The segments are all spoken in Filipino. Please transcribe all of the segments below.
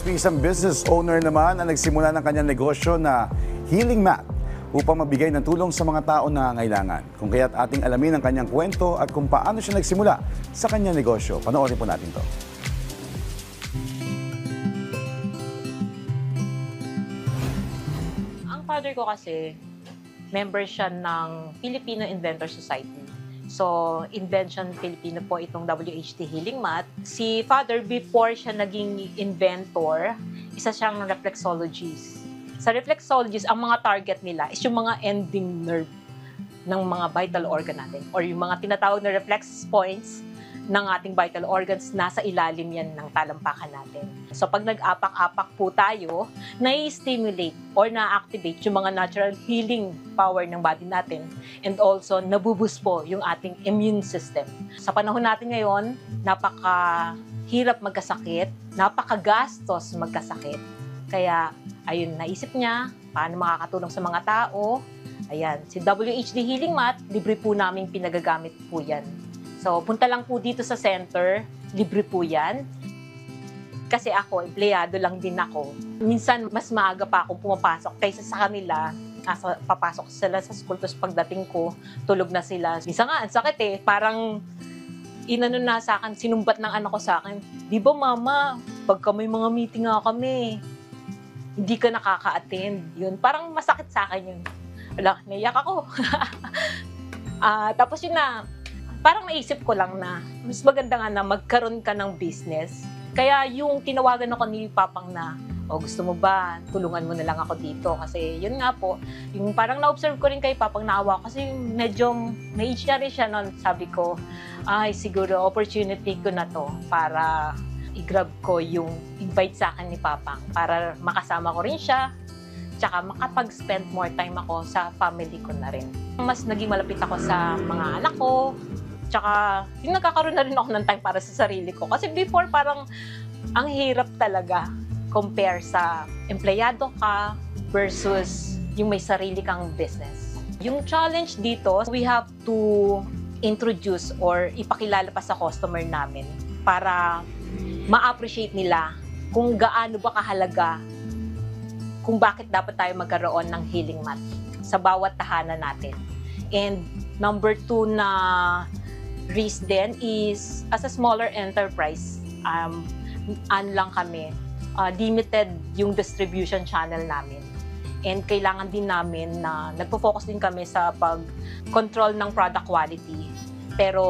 Isang business owner naman ang nagsimula ng kanyang negosyo na healing mat upang mabigay ng tulong sa mga tao na nangangailangan. Kung kaya't ating alamin ang kanyang kwento at kung paano siya nagsimula sa kanyang negosyo. Panoorin po natin to. Ang father ko kasi, member siya ng Filipino Inventor Society. So, Invention Filipino po itong WHT Healing Mat. Si father, before siya naging inventor, isa siyang reflexologist. Sa reflexologist, ang mga target nila is yung mga ending nerve ng mga vital organ natin or yung mga tinatawag na reflex points ng ating vital organs, nasa ilalim yan ng talampakan natin. So pag nag-apak-apak po tayo, nai-stimulate or na-activate yung mga natural healing power ng body natin and also nabuboost po yung ating immune system. Sa panahon natin ngayon, napakahirap magkasakit, napakagastos magkasakit. Kaya ayun, naisip niya paano makakatulong sa mga tao. Ayan, si WHD Healing Mat, libre po namin pinagagamit po yan. So, punta lang po dito sa center, libre po yan. Kasi ako, empleyado lang din ako. Minsan, mas maaga pa akong pumapasok kaysa sa kanila. Papasok sila sa school, tapos pagdating ko, tulog na sila. Minsan nga, ang sakit eh. Parang, inano na sa akin, sinumbat ng anak ko sa akin, di ba mama, pagka may mga meeting nga kami, hindi ka nakaka-attend. Yun, parang masakit sa akin yun. Wala, naiyak ako. Tapos yun na, parang naisip ko lang na mas maganda nga na magkaroon ka ng business. Kaya yung tinawagan ako ni Papang na, gusto mo ba, tulungan mo na lang ako dito. Kasi yun nga po, yung parang na-observe ko rin kay Papang naawa kasi medyo may age na rin siya noon. Sabi ko, ay siguro opportunity ko na to para i-grab ko yung invite sa akin ni Papang para makasama ko rin siya. Tsaka makapag-spend more time ako sa family ko na rin. Mas naging malapit ako sa mga anak ko. Tsaka, yung nagkakaroon na rin ako ng time para sa sarili ko. Kasi before, parang ang hirap talaga compare sa empleyado ka versus yung may sarili kang business. Yung challenge dito, we have to introduce or ipakilala pa sa customer namin para ma-appreciate nila kung gaano ba kahalaga kung bakit dapat tayo magkaroon ng healing mat sa bawat tahanan natin. And number 2 na risk din is, as a smaller enterprise, lang kami, limited yung distribution channel namin. And kailangan din namin na nagpo-focus din kami sa pag-control ng product quality. Pero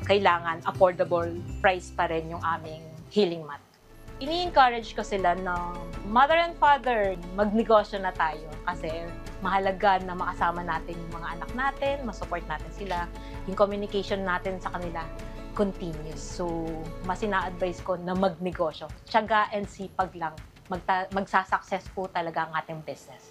kailangan affordable price pa rin yung aming healing mat. Ini-encourage ko sila na mother and father, magnegosyo na tayo kasi mahalaga na makasama natin yung mga anak natin, masupport natin sila, yung communication natin sa kanila continuous. So, mas ina-advise ko na magnegosyo. Tiyaga and sipag lang. Magsasuccess po talaga ang ating business.